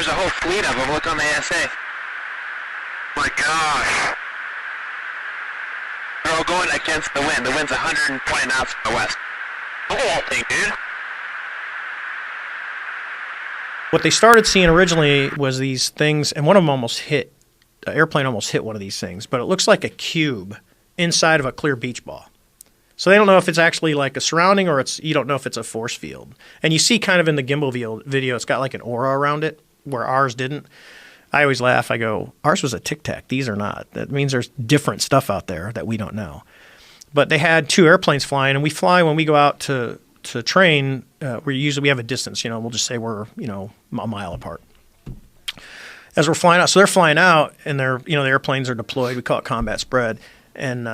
There's a whole fleet of them. Look on the ASA. My gosh. They're all going against the wind. The wind's 120 knots from the west. Look at that thing, dude. What they started seeing originally was these things, and one of them almost hit, the airplane almost hit one of these things, but it looks like a cube inside of a clear beach ball. So they don't know if it's actually like a surrounding or you don't know if it's a force field. And you see kind of in the gimbal video, it's got like an aura around it where ours didn't. I always laugh. I go, ours was a Tic Tac. These are not. That means there's different stuff out there that we don't know. But they had 2 airplanes flying, and we fly when we go out to train. We have a distance. We'll just say we're a mile apart. As we're flying out, so they're flying out, and the airplanes are deployed. We call it combat spread, and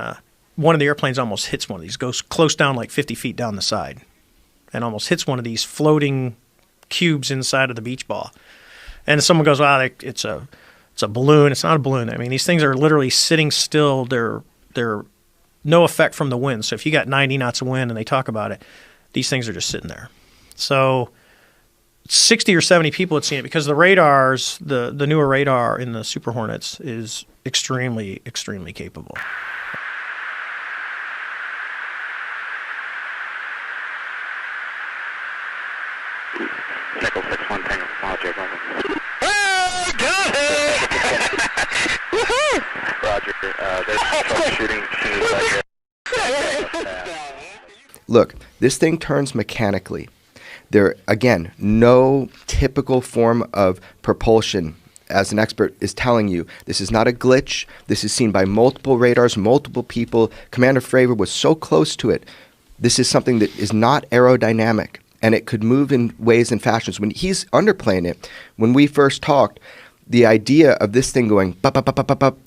one of the airplanes almost hits one of these, goes close down like 50 feet down the side, and almost hits one of these floating cubes inside of the beach ball. And someone goes, "Wow, it's a balloon." It's not a balloon. I mean, these things are literally sitting still. They're no effect from the wind. So if you got 90 knots of wind and they talk about it, these things are just sitting there. So 60 or 70 people had seen it because the radars, the newer radar in the Super Hornets is extremely, extremely capable. Nickel 6-1 Tango Roger, oh, got it! Woohoo! Roger, there's troubleshooting. Look, this thing turns mechanically. There, again, no typical form of propulsion, as an expert is telling you. This is not a glitch. This is seen by multiple radars, multiple people. Commander Fravor was so close to it. This is something that is not aerodynamic, and it could move in ways and fashions. When he's underplaying it, when we first talked, the idea of this thing going bup, bup, bup, bup, bup, bup,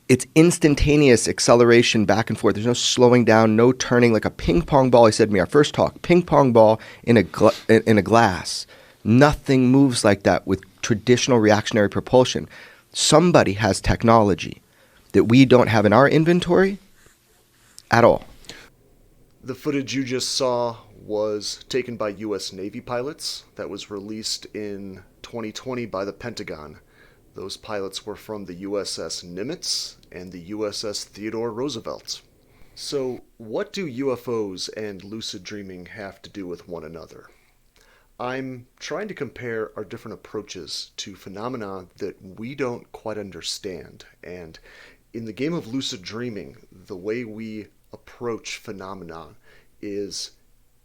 it's instantaneous acceleration back and forth. There's no slowing down, no turning, like a ping pong ball. He said to me, our first talk, ping pong ball in a glass. Nothing moves like that with traditional reactionary propulsion. Somebody has technology that we don't have in our inventory at all. The footage you just saw was taken by U.S. Navy pilots that was released in 2020 by the Pentagon. Those pilots were from the USS Nimitz and the USS Theodore Roosevelt. So, what do UFOs and lucid dreaming have to do with one another? I'm trying to compare our different approaches to phenomena that we don't quite understand. And in the game of lucid dreaming, the way we approach phenomena is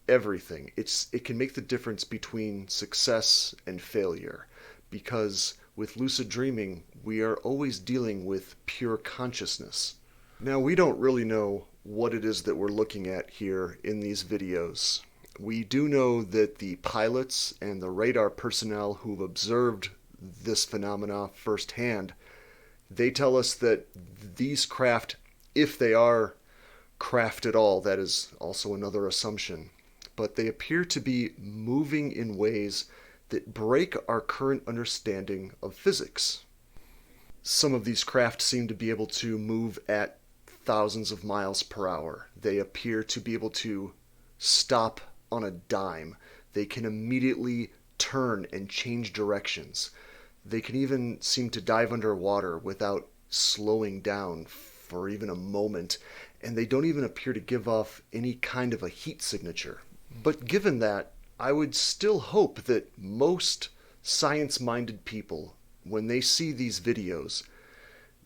everything. It can make the difference between success and failure, because with lucid dreaming, we are always dealing with pure consciousness. Now, we don't really know what it is that we're looking at here in these videos. We do know that the pilots and the radar personnel who've observed this phenomena firsthand, they tell us that these craft, if they are craft at all, that is also another assumption, but they appear to be moving in ways that break our current understanding of physics. Some of these craft seem to be able to move at thousands of miles per hour. They appear to be able to stop on a dime. They can immediately turn and change directions. They can even seem to dive underwater without slowing down for even a moment, and they don't even appear to give off any kind of a heat signature. But given that, I would still hope that most science-minded people, when they see these videos,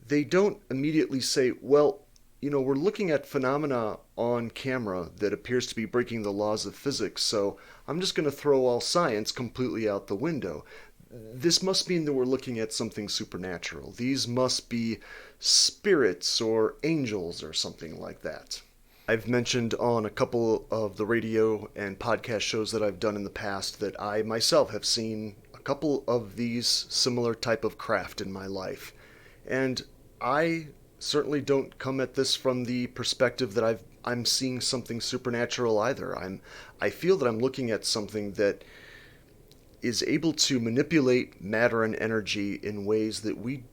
they don't immediately say, well, we're looking at phenomena on camera that appears to be breaking the laws of physics, so I'm just going to throw all science completely out the window. This must mean that we're looking at something supernatural. These must be spirits or angels or something like that. I've mentioned on a couple of the radio and podcast shows that I've done in the past that I myself have seen a couple of these similar type of craft in my life. And I certainly don't come at this from the perspective that I'm seeing something supernatural either. I feel that I'm looking at something that is able to manipulate matter and energy in ways that we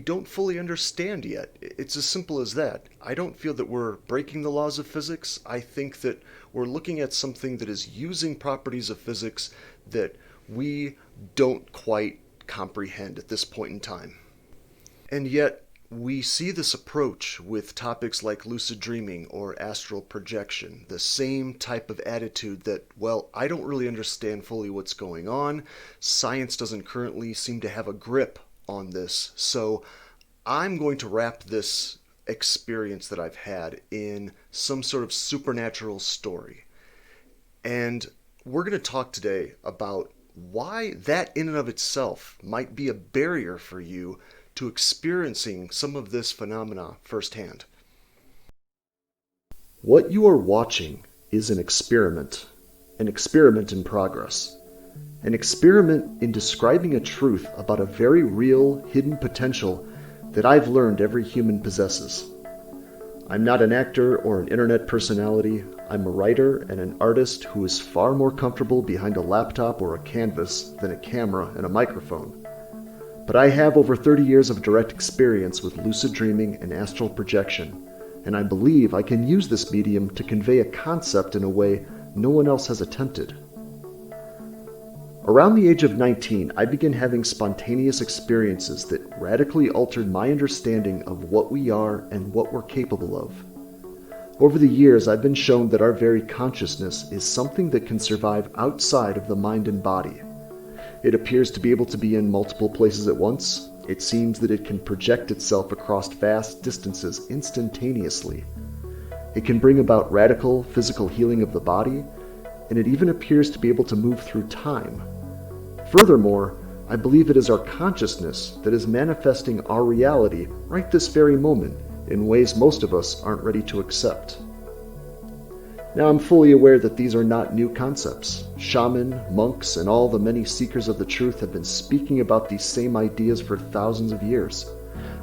don't fully understand yet. It's as simple as that. I don't feel that we're breaking the laws of physics. I think that we're looking at something that is using properties of physics that we don't quite comprehend at this point in time. And yet, we see this approach with topics like lucid dreaming or astral projection, the same type of attitude that, well, I don't really understand fully what's going on. Science doesn't currently seem to have a grip on this, so I'm going to wrap this experience that I've had in some sort of supernatural story. And we're going to talk today about why that in and of itself might be a barrier for you to experiencing some of this phenomena firsthand. What you are watching is an experiment in progress. An experiment in describing a truth about a very real, hidden potential that I've learned every human possesses. I'm not an actor or an internet personality. I'm a writer and an artist who is far more comfortable behind a laptop or a canvas than a camera and a microphone. But I have over 30 years of direct experience with lucid dreaming and astral projection, and I believe I can use this medium to convey a concept in a way no one else has attempted. Around the age of 19, I began having spontaneous experiences that radically altered my understanding of what we are and what we're capable of. Over the years, I've been shown that our very consciousness is something that can survive outside of the mind and body. It appears to be able to be in multiple places at once. It seems that it can project itself across vast distances instantaneously. It can bring about radical physical healing of the body, and it even appears to be able to move through time. Furthermore, I believe it is our consciousness that is manifesting our reality right this very moment in ways most of us aren't ready to accept. Now, I'm fully aware that these are not new concepts. Shaman, monks, and all the many seekers of the truth have been speaking about these same ideas for thousands of years.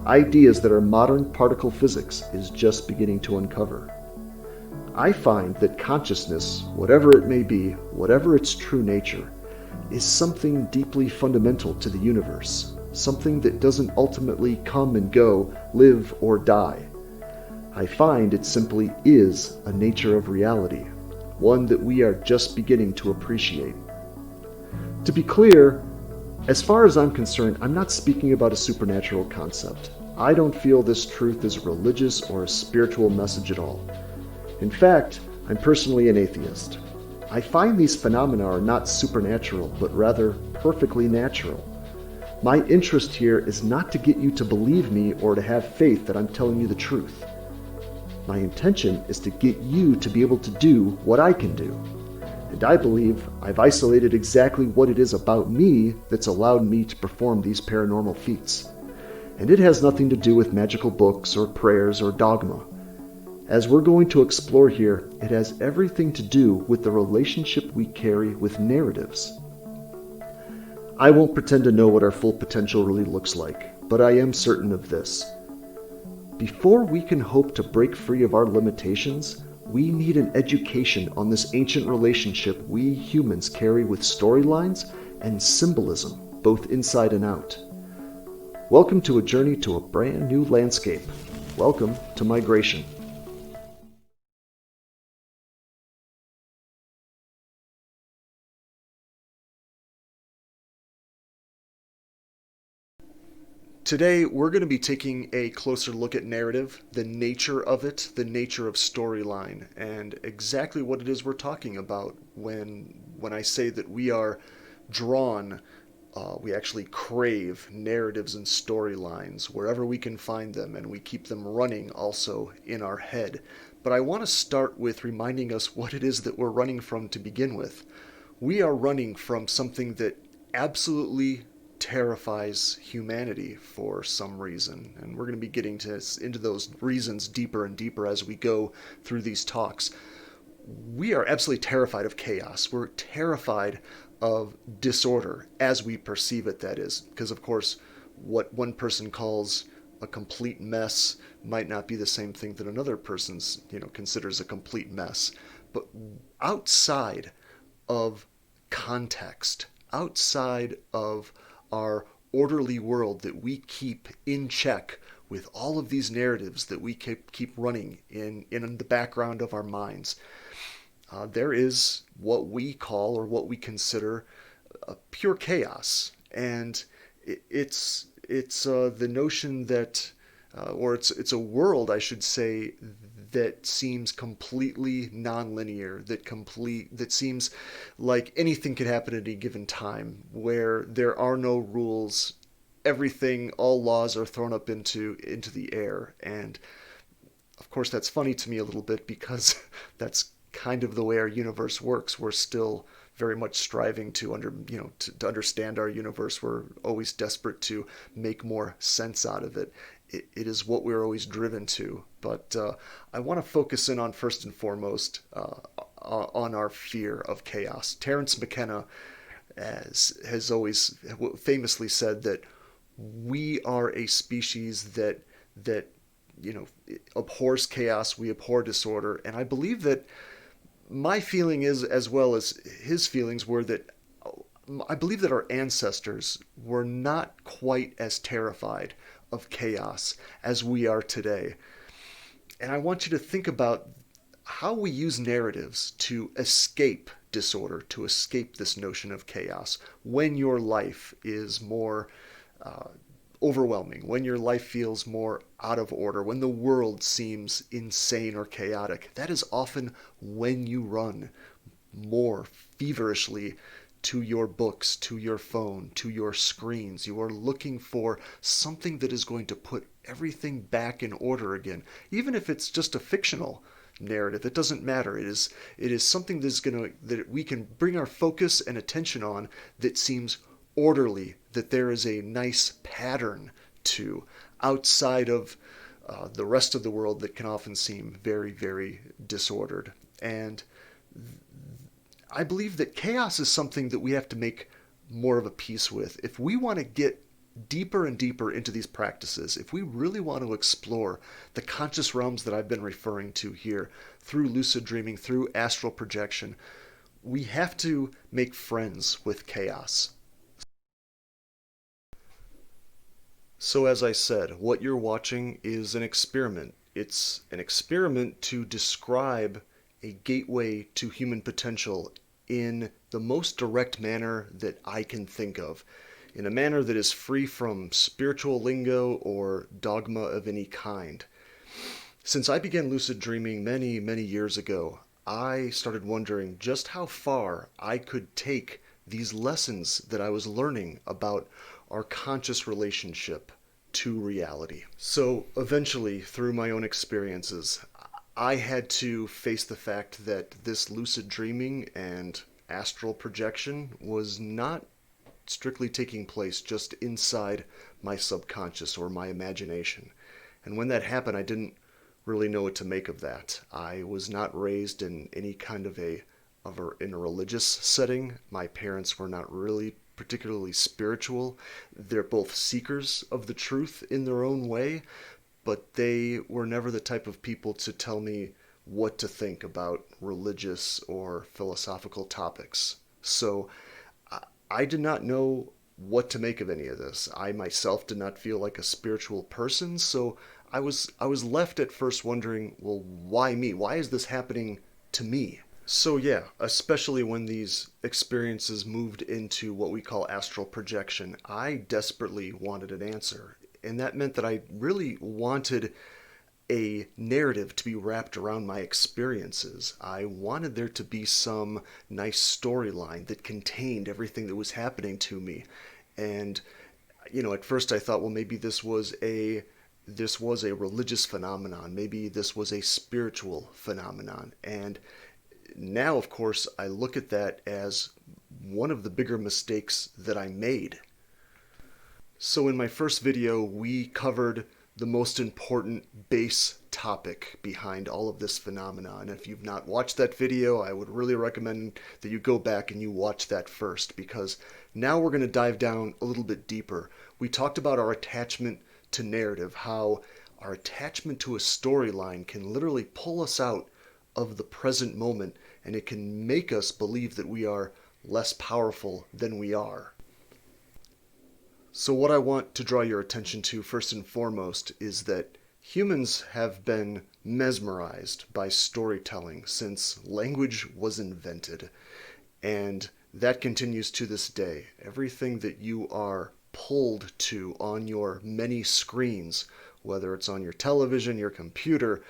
Ideas that our modern particle physics is just beginning to uncover. I find that consciousness, whatever it may be, whatever its true nature, is something deeply fundamental to the universe, something that doesn't ultimately come and go, live or die. I find it simply is a nature of reality, one that we are just beginning to appreciate. To be clear, as far as I'm concerned, I'm not speaking about a supernatural concept. I don't feel this truth is religious or a spiritual message at all. In fact, I'm personally an atheist. I find these phenomena are not supernatural, but rather perfectly natural. My interest here is not to get you to believe me or to have faith that I'm telling you the truth. My intention is to get you to be able to do what I can do. And I believe I've isolated exactly what it is about me that's allowed me to perform these paranormal feats. And it has nothing to do with magical books or prayers or dogma. As we're going to explore here, it has everything to do with the relationship we carry with narratives. I won't pretend to know what our full potential really looks like, but I am certain of this. Before we can hope to break free of our limitations, we need an education on this ancient relationship we humans carry with storylines and symbolism, both inside and out. Welcome to a journey to a brand new landscape. Welcome to migration. Today, we're going to be taking a closer look at narrative, the nature of it, the nature of storyline, and exactly what it is we're talking about when I say that we are drawn, we actually crave narratives and storylines wherever we can find them, and we keep them running also in our head. But I want to start with reminding us what it is that we're running from to begin with. We are running from something that absolutely terrifies humanity for some reason, and we're going to be getting into those reasons deeper and deeper as we go through these talks. We are absolutely terrified of chaos. We're terrified of disorder as we perceive it, that is, because of course what one person calls a complete mess might not be the same thing that another person's considers a complete mess. But outside of context, outside of our orderly world that we keep in check with all of these narratives that we keep running in the background of our minds, there is what we call or what we consider pure chaos. And It's the notion that, or it's a world, I should say, that seems completely nonlinear, that seems like anything could happen at any given time, where there are no rules, everything, all laws are thrown up into the air. And of course, that's funny to me a little bit because that's kind of the way our universe works. We're still very much striving to to understand our universe. We're always desperate to make more sense out of it. It is what we're always driven to. But I want to focus in on, first and foremost, on our fear of chaos. Terence McKenna has always famously said that we are a species that abhors chaos. We abhor disorder, and I believe that my feeling is, as well as his feelings were, that I believe that our ancestors were not quite as terrified of chaos as we are today. And I want you to think about how we use narratives to escape disorder, to escape this notion of chaos when your life is more overwhelming, when your life feels more out of order, when the world seems insane or chaotic. That is often when you run more feverishly to your books, to your phone, to your screens. You are looking for something that is going to put everything back in order again, even if it's just a fictional narrative. It doesn't matter. It is something that we can bring our focus and attention on, that seems orderly, that there is a nice pattern to, outside of the rest of the world that can often seem very, very disordered. And I believe that chaos is something that we have to make more of a peace with. If we want to get deeper and deeper into these practices, if we really want to explore the conscious realms that I've been referring to here through lucid dreaming, through astral projection, we have to make friends with chaos. So as I said, what you're watching is an experiment. It's an experiment to describe a gateway to human potential in the most direct manner that I can think of, in a manner that is free from spiritual lingo or dogma of any kind. Since I began lucid dreaming many, many years ago, I started wondering just how far I could take these lessons that I was learning about our conscious relationship to reality. So eventually, through my own experiences, I had to face the fact that this lucid dreaming and astral projection was not strictly taking place just inside my subconscious or my imagination. And when that happened, I didn't really know what to make of that. I was not raised in any kind of in a religious setting. My parents were not really particularly spiritual. They're both seekers of the truth in their own way, but they were never the type of people to tell me what to think about religious or philosophical topics. So I did not know what to make of any of this. I myself did not feel like a spiritual person, so I was left at first wondering, well, why me? Why is this happening to me? So yeah, especially when these experiences moved into what we call astral projection, I desperately wanted an answer. And that meant that I really wanted a narrative to be wrapped around my experiences. I wanted there to be some nice storyline that contained everything that was happening to me. And, at first I thought, well, maybe this was a religious phenomenon. Maybe this was a spiritual phenomenon. And now, of course, I look at that as one of the bigger mistakes that I made. So in my first video, we covered the most important base topic behind all of this phenomenon. If you've not watched that video, I would really recommend that you go back and you watch that first, because now we're going to dive down a little bit deeper. We talked about our attachment to narrative, how our attachment to a storyline can literally pull us out of the present moment, and it can make us believe that we are less powerful than we are. So what I want to draw your attention to first and foremost is that humans have been mesmerized by storytelling since language was invented, and that continues to this day. Everything that you are pulled to on your many screens, whether it's on your television, your computer,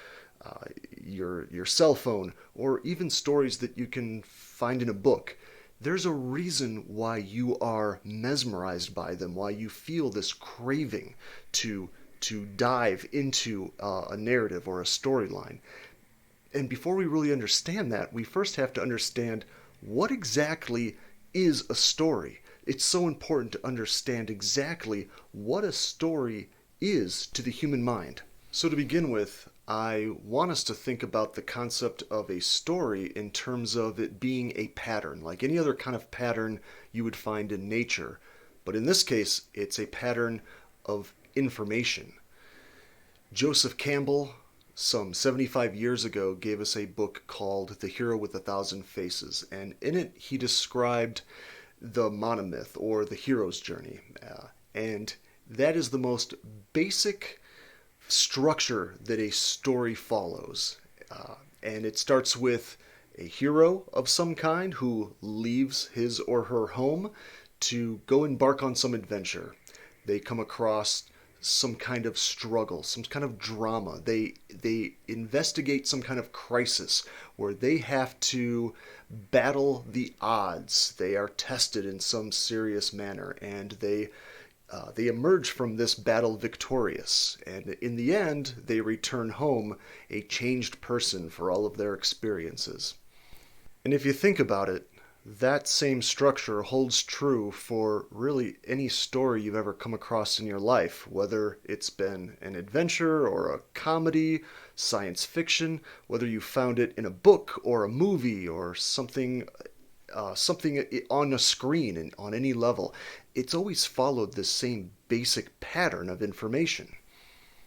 your cell phone, or even stories that you can find in a book. There's a reason why you are mesmerized by them, why you feel this craving to dive into a narrative or a storyline. And before we really understand that, we first have to understand what exactly is a story. It's so important to understand exactly what a story is to the human mind. So to begin with, I want us to think about the concept of a story in terms of it being a pattern, like any other kind of pattern you would find in nature. But in this case, it's a pattern of information. Joseph Campbell, some 75 years ago, gave us a book called The Hero with a Thousand Faces, and in it he described the monomyth, or the hero's journey. And that is the most basic structure that a story follows. And it starts with a hero of some kind who leaves his or her home to go embark on some adventure. They come across some kind of struggle, some kind of drama. They investigate some kind of crisis where they have to battle the odds. They are tested in some serious manner, and they emerge from this battle victorious. And in the end, they return home a changed person for all of their experiences. And if you think about it, that same structure holds true for really any story you've ever come across in your life, whether it's been an adventure or a comedy, science fiction, whether you found it in a book or a movie or something on a screen and on any level. It's always followed the same basic pattern of information.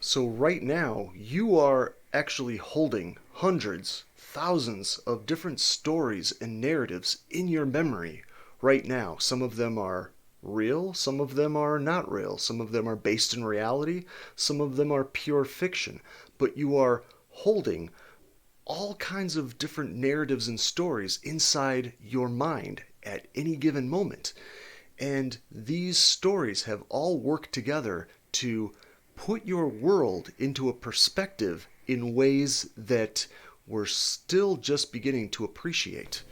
So right now, you are actually holding hundreds, thousands of different stories and narratives in your memory right now. Some of them are real, some of them are not real, some of them are based in reality, some of them are pure fiction, but you are holding all kinds of different narratives and stories inside your mind at any given moment. And these stories have all worked together to put your world into a perspective in ways that we're still just beginning to appreciate.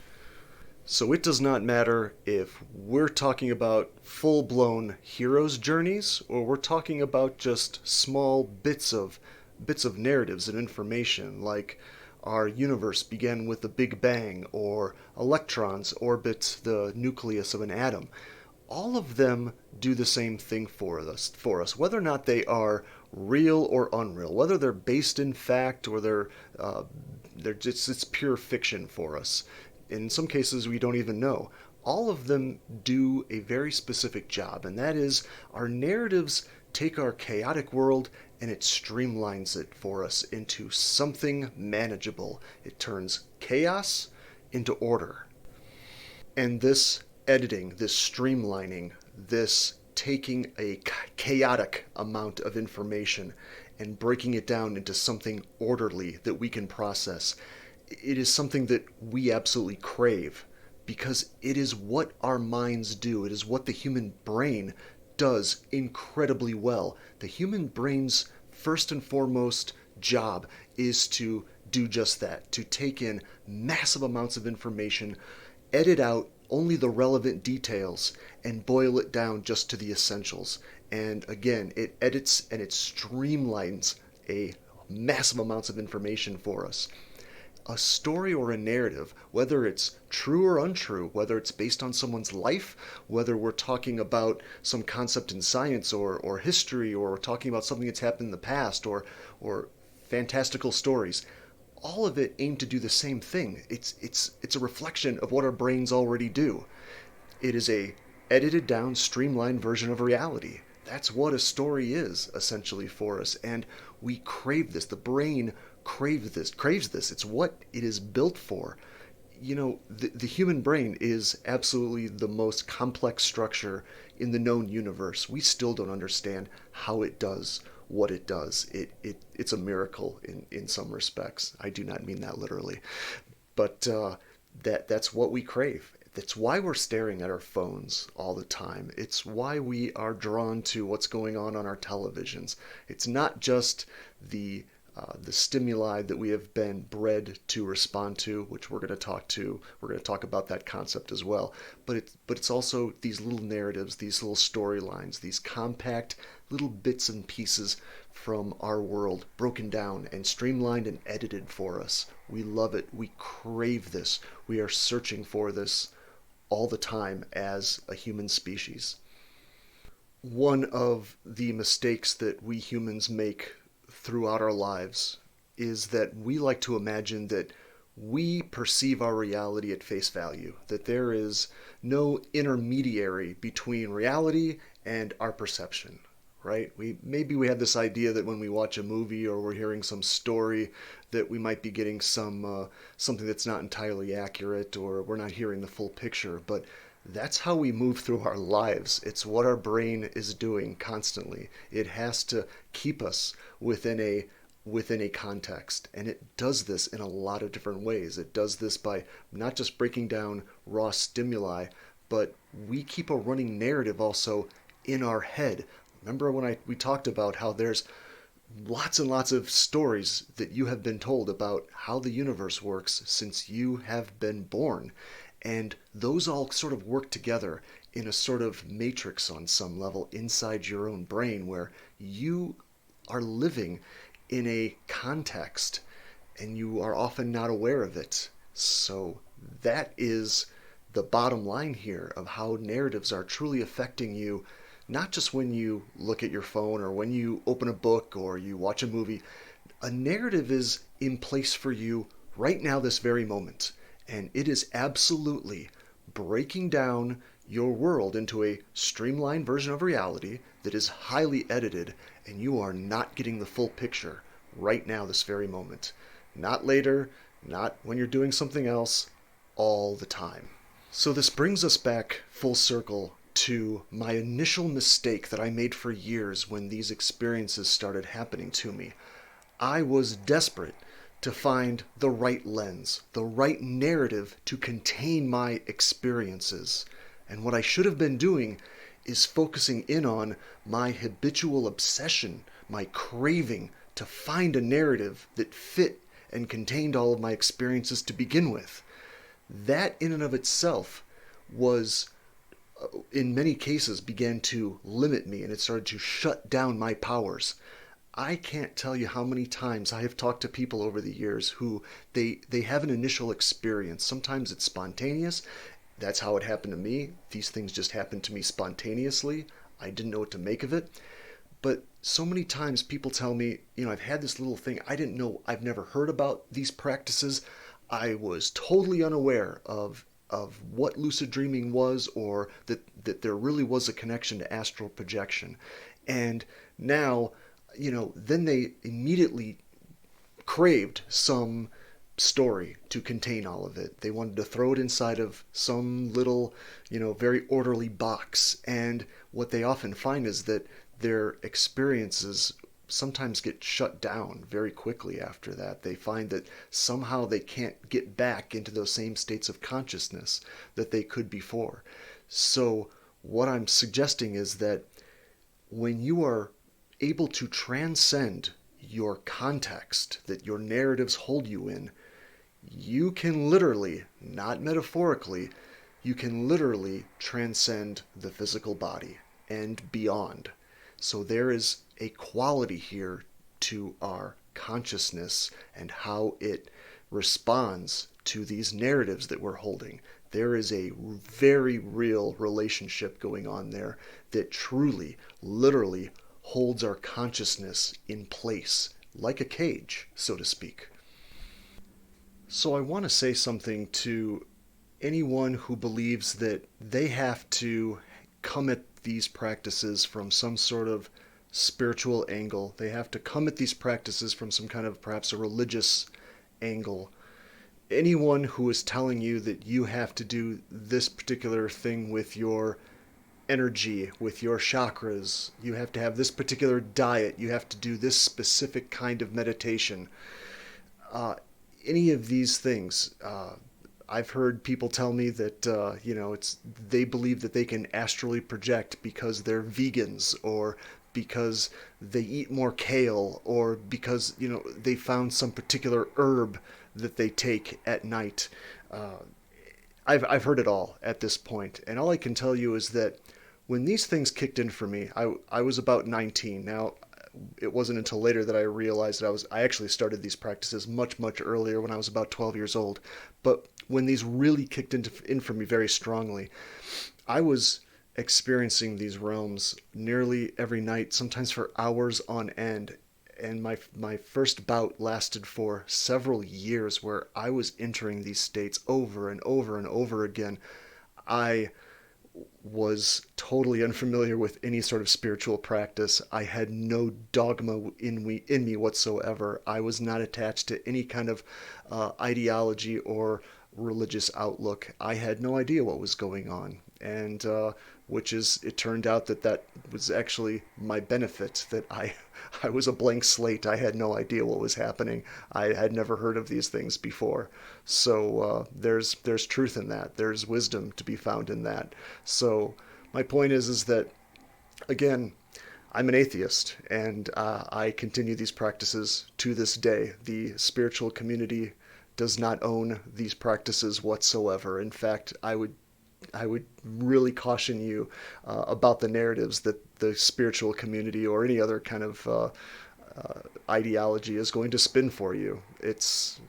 So it does not matter if we're talking about full-blown heroes' journeys, or we're talking about just small bits of narratives and information, like our universe began with the Big Bang, or electrons orbit the nucleus of an atom. All of them do the same thing for us, whether or not they are real or unreal, whether they're based in fact or they're just, it's pure fiction for us. In some cases, we don't even know. All of them do a very specific job, and that is our narratives take our chaotic world and it streamlines it for us into something manageable. It turns chaos into order. And this editing, this streamlining, this taking a chaotic amount of information and breaking it down into something orderly that we can process, it is something that we absolutely crave, because it is what our minds do. It is what the human brain does incredibly well. The human brain's first and foremost job is to do just that, to take in massive amounts of information, edit out only the relevant details, and boil it down just to the essentials. And again, it edits and it streamlines a massive amounts of information for us. A story or a narrative, whether it's true or untrue, whether it's based on someone's life, whether we're talking about some concept in science or history, or we're talking about something that's happened in the past, or fantastical stories, all of it aim to do the same thing. It's a reflection of what our brains already do. It is a edited down, streamlined version of reality. That's what a story is, essentially, for us. And we crave this. The brain craves this. It's what it is built for. You know, the human brain is absolutely the most complex structure in the known universe. We still don't understand how it does what it does. It's a miracle in some respects. I do not mean that literally. But that's what we crave. That's why we're staring at our phones all the time. It's why we are drawn to what's going on our televisions. It's not just the stimuli that we have been bred to respond to, which we're going to talk to. We're going to talk about that concept as well. But it's also these little narratives, these little storylines, these compact little bits and pieces from our world, broken down and streamlined and edited for us. We love it. We crave this. We are searching for this all the time as a human species. One of the mistakes that we humans make throughout our lives is that we like to imagine that we perceive our reality at face value, that there is no intermediary between reality and our perception, right? Maybe we have this idea that when we watch a movie or we're hearing some story that we might be getting something that's not entirely accurate, or we're not hearing the full picture, but that's how we move through our lives. It's what our brain is doing constantly. It has to keep us within a context, and it does this in a lot of different ways. It does this by not just breaking down raw stimuli, but we keep a running narrative also in our head. Remember when we talked about how there's lots and lots of stories that you have been told about how the universe works since you have been born. And those all sort of work together in a sort of matrix on some level inside your own brain, where you are living in a context and you are often not aware of it. So that is the bottom line here of how narratives are truly affecting you, not just when you look at your phone or when you open a book or you watch a movie. A narrative is in place for you right now, this very moment. And it is absolutely breaking down your world into a streamlined version of reality that is highly edited, and you are not getting the full picture right now, this very moment. Not later, not when you're doing something else, all the time. So this brings us back full circle to my initial mistake that I made for years when these experiences started happening to me. I was desperate to find the right lens, the right narrative to contain my experiences. And what I should have been doing is focusing in on my habitual obsession, my craving to find a narrative that fit and contained all of my experiences to begin with. That in and of itself was, in many cases, began to limit me, and it started to shut down my powers. I can't tell you how many times I have talked to people over the years who they have an initial experience. Sometimes it's spontaneous. That's how it happened to me. These things just happened to me spontaneously. I didn't know what to make of it. But so many times people tell me, I've had this little thing. I didn't know. I've never heard about these practices. I was totally unaware of what lucid dreaming was, or that there really was a connection to astral projection. And now, then they immediately craved some story to contain all of it. They wanted to throw it inside of some little, very orderly box. And what they often find is that their experiences sometimes get shut down very quickly after that. They find that somehow they can't get back into those same states of consciousness that they could before. So what I'm suggesting is that when you are able to transcend your context that your narratives hold you in, you can literally, not metaphorically, you can literally transcend the physical body and beyond. So there is a quality here to our consciousness and how it responds to these narratives that we're holding. There is a very real relationship going on there that truly, literally holds our consciousness in place, like a cage, so to speak. So I want to say something to anyone who believes that they have to come at these practices from some sort of spiritual angle. They have to come at these practices from some kind of perhaps a religious angle. Anyone who is telling you that you have to do this particular thing with your energy, with your chakras, you have to have this particular diet, you have to do this specific kind of meditation. Any of these things, I've heard people tell me that they believe that they can astrally project because they're vegans, or because they eat more kale, or because they found some particular herb that they take at night. I've heard it all at this point, and all I can tell you is that when these things kicked in for me, I was about 19. Now, it wasn't until later that I realized that I actually started these practices much earlier, when I was about 12 years old. But when these really kicked in for me very strongly, I was experiencing these realms nearly every night, sometimes for hours on end. And my first bout lasted for several years, where I was entering these states over and over and over again. I was totally unfamiliar with any sort of spiritual practice. I had no dogma in me whatsoever. I was not attached to any kind of ideology or religious outlook. I had no idea what was going on, and it turned out that was actually my benefit, that I was a blank slate. I had no idea what was happening. I had never heard of these things before. So there's truth in that. There's wisdom to be found in that. So my point is that, again, I'm an atheist, and I continue these practices to this day. The spiritual community does not own these practices whatsoever. In fact, I would really caution you about the narratives that the spiritual community or any other kind of ideology is going to spin for you. It's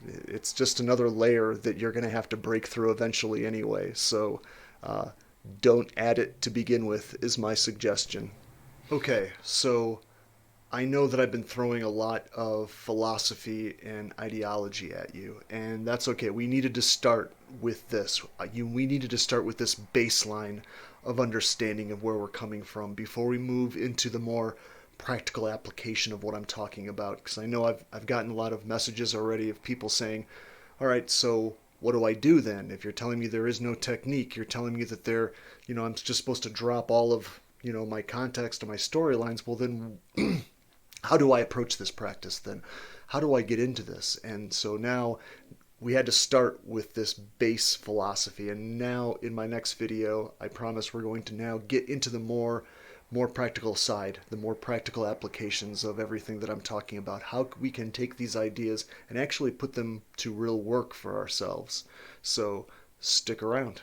just another layer that you're going to have to break through eventually anyway. So don't add it to begin with, is my suggestion. Okay, so I know that I've been throwing a lot of philosophy and ideology at you, and that's okay. We needed to start with this. We needed to start with this baseline of understanding of where we're coming from before we move into the more practical application of what I'm talking about. Because I know I've gotten a lot of messages already of people saying, all right, so what do I do then? If you're telling me there is no technique, you're telling me that I'm just supposed to drop all of, my context and my storylines. Well, then how do I approach this practice then? How do I get into this? And so now we had to start with this base philosophy. And now in my next video, I promise we're going to now get into the more practical side, the more practical applications of everything that I'm talking about. How we can take these ideas and actually put them to real work for ourselves. So stick around.